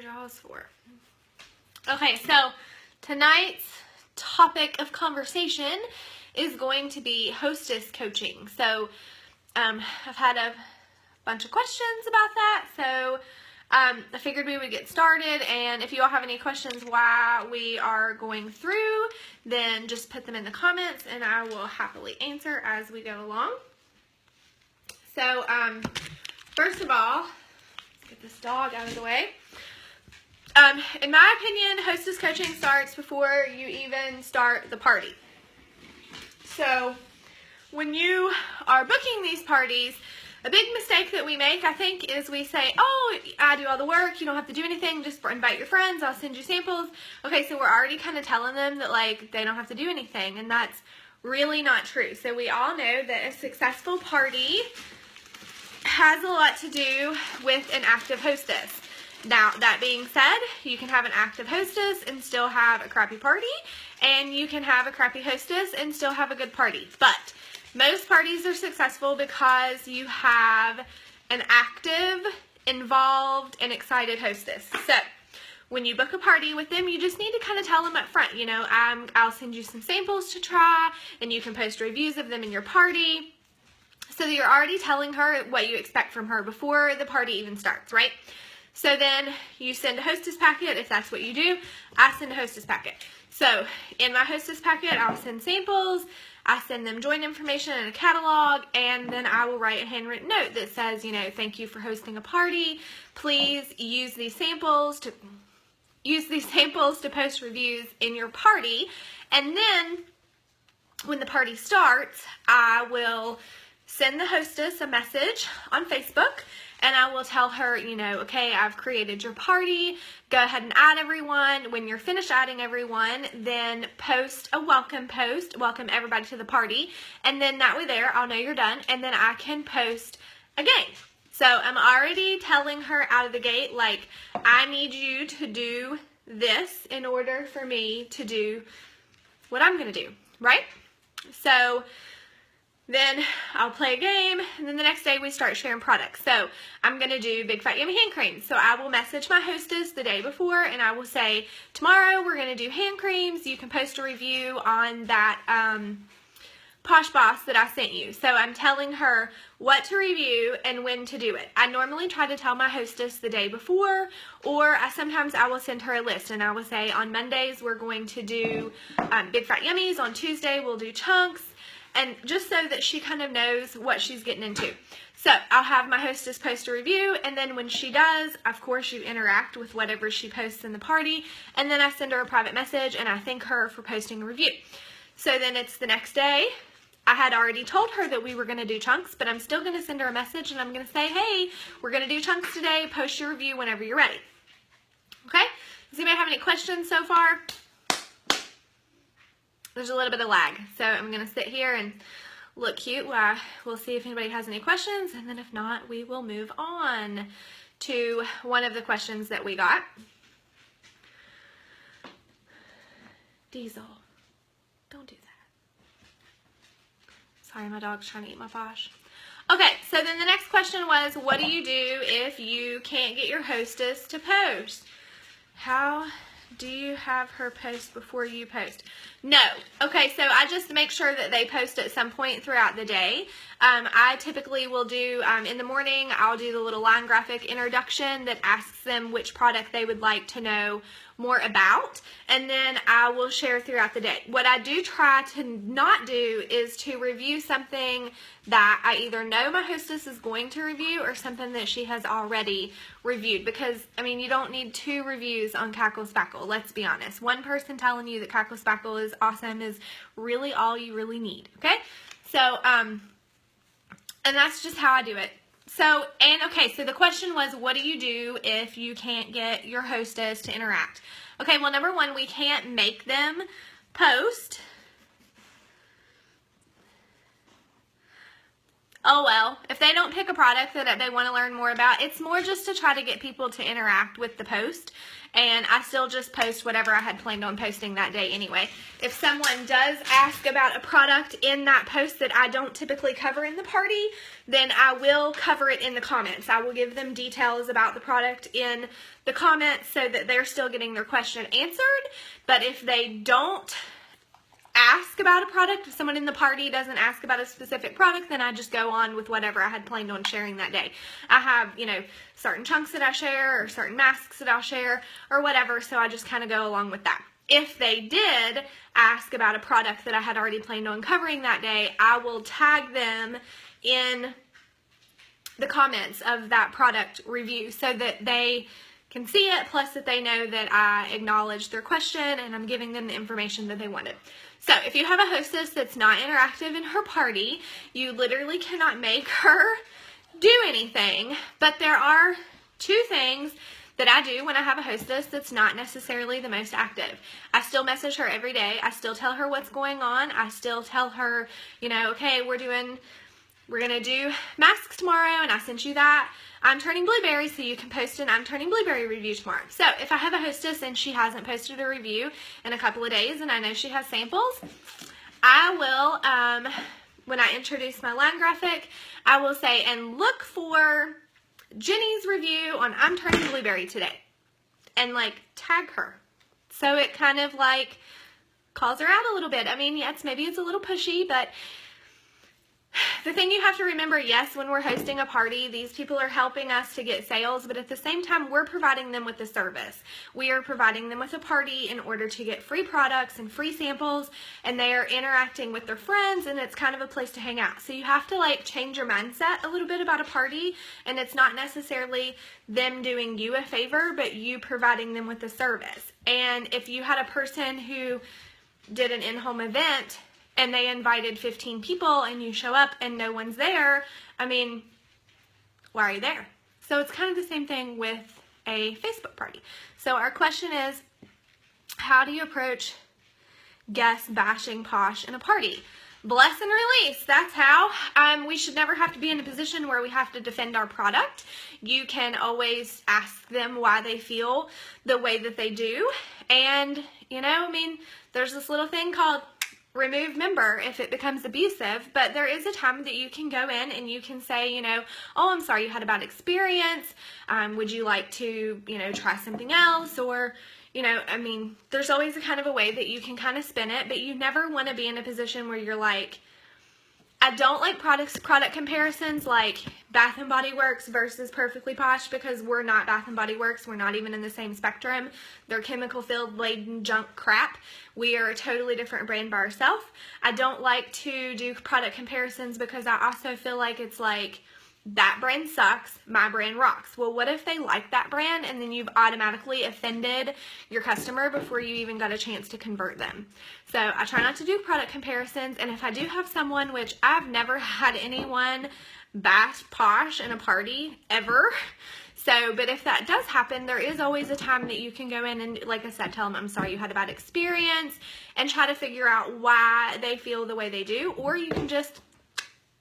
jaws for? Okay, so tonight's topic of conversation is going to be hostess coaching. So I've had a bunch of questions about that, so I figured we would get started, and if you all have any questions while we are going through, then just put them in the comments and I will happily answer as we go along. So first of all, let's get this dog out of the way. In my opinion, hostess coaching starts before you even start the party. So when you are booking these parties, a big mistake that we make, I think, is we say, oh, I do all the work, you don't have to do anything, just invite your friends, I'll send you samples. Okay, so we're already kind of telling them that, like, they don't have to do anything, and that's really not true. So we all know that a successful party has a lot to do with an active hostess. Now, that being said, you can have an active hostess and still have a crappy party, and you can have a crappy hostess and still have a good party. But most parties are successful because you have an active, involved, and excited hostess. So when you book a party with them, you just need to kind of tell them up front, you know, I'll send you some samples to try, and you can post reviews of them in your party. So that you're already telling her what you expect from her before the party even starts, right? So then you send a hostess packet. If that's what you do, I send a hostess packet. So in my hostess packet, I'll send samples, I send them join information and a catalog, and then I will write a handwritten note that says, you know, thank you for hosting a party. Please use these samples to post reviews in your party. And then when the party starts, I will send the hostess a message on Facebook, and I will tell her, you know, okay, I've created your party. Go ahead and add everyone. When you're finished adding everyone, then post a welcome post. Welcome everybody to the party. And then that way there, I'll know you're done. And then I can post a game. So I'm already telling her out of the gate, like, I need you to do this in order for me to do what I'm going to do, right? So then I'll play a game, and then the next day we start sharing products. So I'm going to do Big Fat Yummy hand creams. So I will message my hostess the day before, and I will say, tomorrow we're going to do hand creams. You can post a review on that Posh Boss that I sent you. So I'm telling her what to review and when to do it. I normally try to tell my hostess the day before, or sometimes I will send her a list, and I will say, on Mondays we're going to do Big Fat Yummies. On Tuesday we'll do chunks. And just so that she kind of knows what she's getting into. So I'll have my hostess post a review, and then when she does, of course, you interact with whatever she posts in the party, and then I send her a private message, and I thank her for posting a review. So then it's the next day. I had already told her that we were going to do chunks, but I'm still going to send her a message, and I'm going to say, hey, we're going to do chunks today. Post your review whenever you're ready. Okay? Does anybody have any questions so far? There's a little bit of lag, so I'm going to sit here and look cute. We'll see if anybody has any questions, and then if not, we will move on to one of the questions that we got. Diesel, don't do that. Sorry, my dog's trying to eat my Posh. Okay, so then the next question was, what do you do if you can't get your hostess to post? How do you have her post before you post? No. Okay, so I just make sure that they post at some point throughout the day. I typically will do, in the morning, I'll do the little line graphic introduction that asks them which product they would like to know more about, and then I will share throughout the day. What I do try to not do is to review something that I either know my hostess is going to review or something that she has already reviewed, because, I mean, you don't need 2 reviews on Cackle Spackle, let's be honest. One person telling you that Cackle Spackle is awesome is really all you really need, okay? So, and that's just how I do it. So, and okay, so the question was, what do you do if you can't get your hostess to interact? Okay, well, number one, we can't make them post. oh well, if they don't pick a product that they want to learn more about, it's more just to try to get people to interact with the post. And I still just post whatever I had planned on posting that day anyway. If someone does ask about a product in that post that I don't typically cover in the party, then I will cover it in the comments. I will give them details about the product in the comments so that they're still getting their question answered. But if they don't ask about a product, if someone in the party doesn't ask about a specific product, then I just go on with whatever I had planned on sharing that day. I have, certain chunks that I share or certain masks that I'll share or whatever, so I just kind of go along with that. If they did ask about a product that I had already planned on covering that day, I will tag them in the comments of that product review so that they can see it, plus that they know that I acknowledged their question and I'm giving them the information that they wanted. So if you have a hostess that's not interactive in her party, you literally cannot make her do anything. But there are two things that I do when I have a hostess that's not necessarily the most active. I still message her every day. I still tell her what's going on. I still tell her, okay, we're going to do masks tomorrow, and I sent you that. I'm turning blueberry, so you can post an I'm turning blueberry review tomorrow. So if I have a hostess and she hasn't posted a review in a couple of days and I know she has samples, I will, when I introduce my line graphic, I will say, and look for Jenny's review on I'm turning blueberry today, and tag her. So it kind of calls her out a little bit. I mean, yes, maybe it's a little pushy, but the thing you have to remember, yes, when we're hosting a party, these people are helping us to get sales, but at the same time, we're providing them with a service. We are providing them with a party in order to get free products and free samples, and they are interacting with their friends, and it's kind of a place to hang out. So you have to change your mindset a little bit about a party, and it's not necessarily them doing you a favor, but you providing them with a service. And if you had a person who did an in-home event and they invited 15 people and you show up and no one's there, I mean, why are you there? So it's kind of the same thing with a Facebook party. So our question is, how do you approach guest bashing Posh in a party? Bless and release. That's how. We should never have to be in a position where we have to defend our product. You can always ask them why they feel the way that they do. And, there's this little thing called remove member if it becomes abusive, but there is a time that you can go in and you can say, oh, I'm sorry you had a bad experience. Would you like to, try something else? Or, there's always a kind of a way that you can kind of spin it, but you never want to be in a position where you're I don't like product comparisons like Bath & Body Works versus Perfectly Posh, because we're not Bath & Body Works. We're not even in the same spectrum. They're chemical-filled, laden junk crap. We are a totally different brand by ourselves. I don't like to do product comparisons because I also feel like it's that brand sucks, my brand rocks. Well, what if they like that brand and then you've automatically offended your customer before you even got a chance to convert them? So I try not to do product comparisons, and if I do have someone, which I've never had anyone bash Posh in a party ever, but if that does happen, there is always a time that you can go in and, like I said, tell them, I'm sorry you had a bad experience, and try to figure out why they feel the way they do, or you can just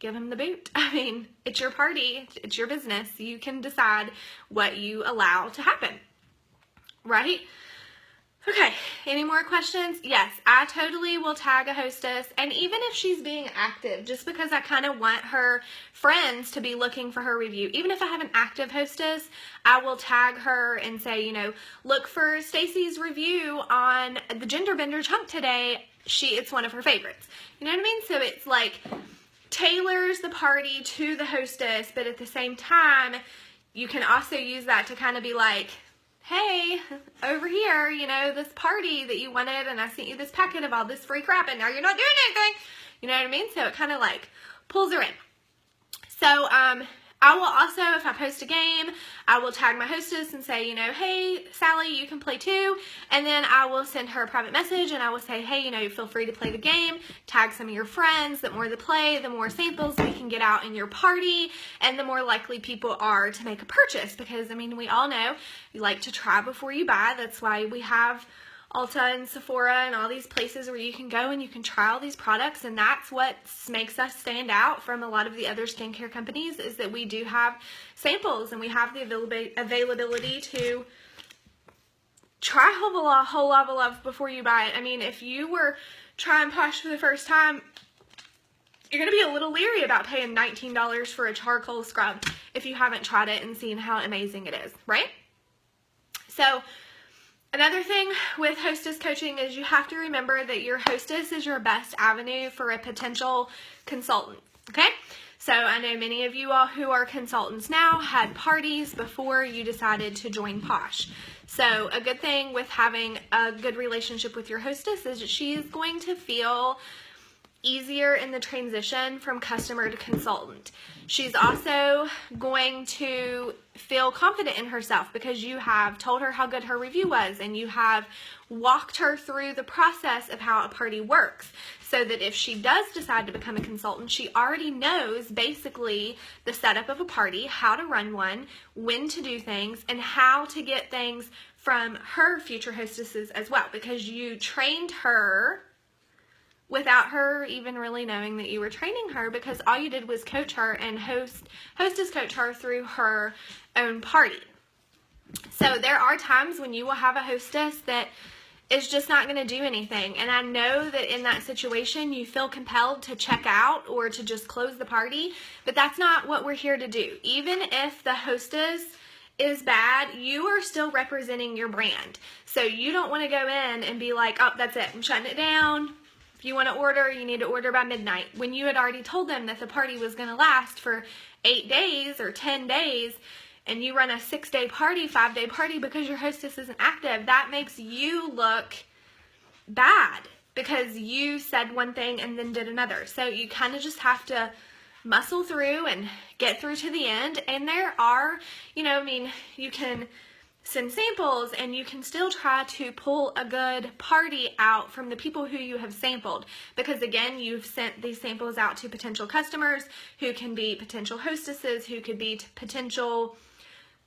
give them the boot. I mean, it's your party, it's your business. You can decide what you allow to happen, right? Okay, any more questions? Yes, I totally will tag a hostess, and even if she's being active, just because I kind of want her friends to be looking for her review, even if I have an active hostess, I will tag her and say, look for Stacy's review on the Gender Bender chunk today. It's one of her favorites. You know what I mean? So it's tailors the party to the hostess, but at the same time, you can also use that to kind of be hey, over here, this party that you wanted, and I sent you this packet of all this free crap, and now you're not doing anything. You know what I mean? So it kind of pulls her in. So, I will also, if I post a game, I will tag my hostess and say, hey, Sally, you can play too. And then I will send her a private message and I will say, hey, feel free to play the game. Tag some of your friends. The more they play, the more samples we can get out in your party, and the more likely people are to make a purchase. Because, we all know you like to try before you buy. That's why we have Ulta and Sephora and all these places where you can go and you can try all these products, and that's what makes us stand out from a lot of the other skincare companies, is that we do have samples and we have the availability to try a whole lot of love before you buy it. I mean, if you were trying Posh for the first time, you're going to be a little leery about paying $19 for a charcoal scrub if you haven't tried it and seen how amazing it is, right? So another thing with Hostess Coaching is you have to remember that your hostess is your best avenue for a potential consultant, okay? So I know many of you all who are consultants now had parties before you decided to join Posh. So a good thing with having a good relationship with your hostess is that she is going to feel easier in the transition from customer to consultant. She's also going to feel confident in herself because you have told her how good her review was and you have walked her through the process of how a party works, so that if she does decide to become a consultant, she already knows basically the setup of a party, how to run one, when to do things, and how to get things from her future hostesses as well, because you trained her without her even really knowing that you were training her, because all you did was coach her and hostess coach her through her own party. So there are times when you will have a hostess that is just not going to do anything, and I know that in that situation you feel compelled to check out or to just close the party, but that's not what we're here to do. Even if the hostess is bad, you are still representing your brand. So you don't want to go in and be like, oh, that's it, I'm shutting it down. If you want to order, you need to order by midnight, when you had already told them that the party was going to last for 8 days or 10 days, and you run a 6-day party, 5-day party because your hostess isn't active. That makes you look bad because you said one thing and then did another. So you kind of just have to muscle through and get through to the end. And there are, you can send samples and you can still try to pull a good party out from the people who you have sampled, because again, you've sent these samples out to potential customers who can be potential hostesses, who could be potential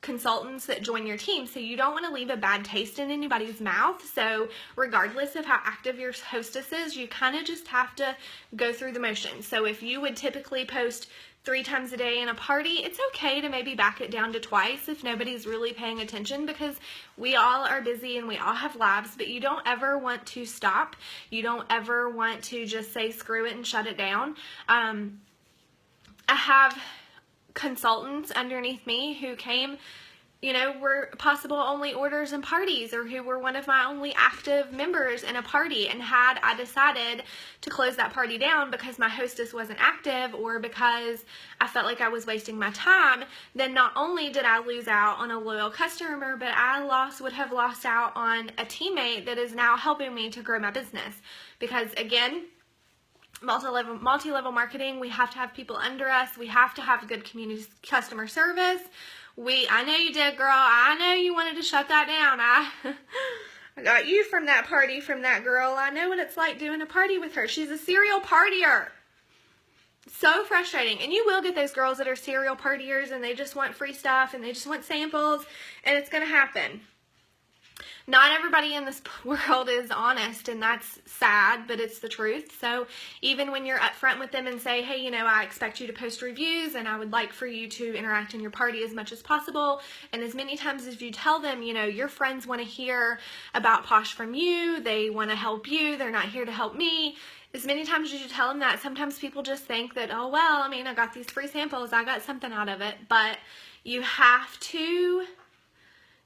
consultants that join your team. So you don't want to leave a bad taste in anybody's mouth. So regardless of how active your hostess is, you kind of just have to go through the motions. So if you would typically post 3 times a day in a party, it's okay to maybe back it down to twice if nobody's really paying attention, because we all are busy and we all have lives, but you don't ever want to stop. You don't ever want to just say screw it and shut it down. I have consultants underneath me who came, were possible only orders and parties, or who were one of my only active members in a party, and had I decided to close that party down because my hostess wasn't active or because I felt like I was wasting my time, then not only did I lose out on a loyal customer, but I would have lost out on a teammate that is now helping me to grow my business. Because again, multi-level marketing, we have to have people under us. We have to have good community customer service. I know you did, girl. I know you wanted to shut that down. I got you from that party from that girl. I know what it's like doing a party with her. She's a serial partier. So frustrating. And you will get those girls that are serial partiers and they just want free stuff and they just want samples, and it's going to happen. Not everybody in this world is honest, and that's sad, but it's the truth. So even when you're upfront with them and say, hey, I expect you to post reviews and I would like for you to interact in your party as much as possible, and as many times as you tell them, your friends want to hear about Posh from you, they want to help you, they're not here to help me. As many times as you tell them that, sometimes people just think that, oh, well, I got these free samples, I got something out of it. But you have to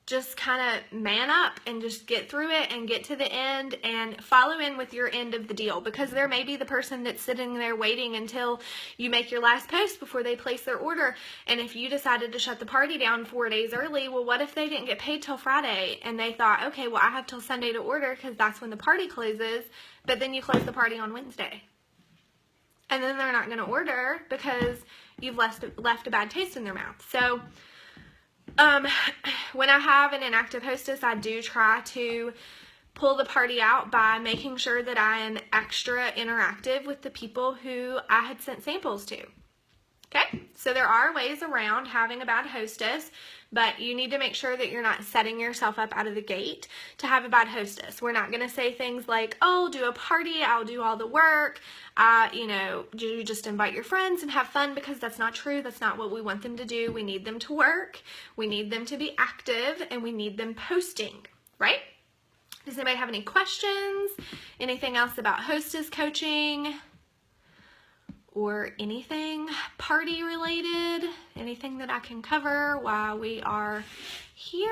just kind of man up and just get through it and get to the end and follow in with your end of the deal, because there may be the person that's sitting there waiting until you make your last post before they place their order. And if you decided to shut the party down 4 days early, well, what if they didn't get paid till Friday and they thought, okay, well, I have till Sunday to order because that's when the party closes, but then you close the party on Wednesday. And then they're not going to order because you've left a bad taste in their mouth. So when I have an inactive hostess, I do try to pull the party out by making sure that I am extra interactive with the people who I had sent samples to. Okay, so there are ways around having a bad hostess, but you need to make sure that you're not setting yourself up out of the gate to have a bad hostess. We're not going to say things like, oh, do a party, I'll do all the work, you just invite your friends and have fun, because that's not true. That's not what we want them to do. We need them to work, we need them to be active, and we need them posting, right? Does anybody have any questions? Anything else about hostess coaching? Or anything party related, anything that I can cover while we are here?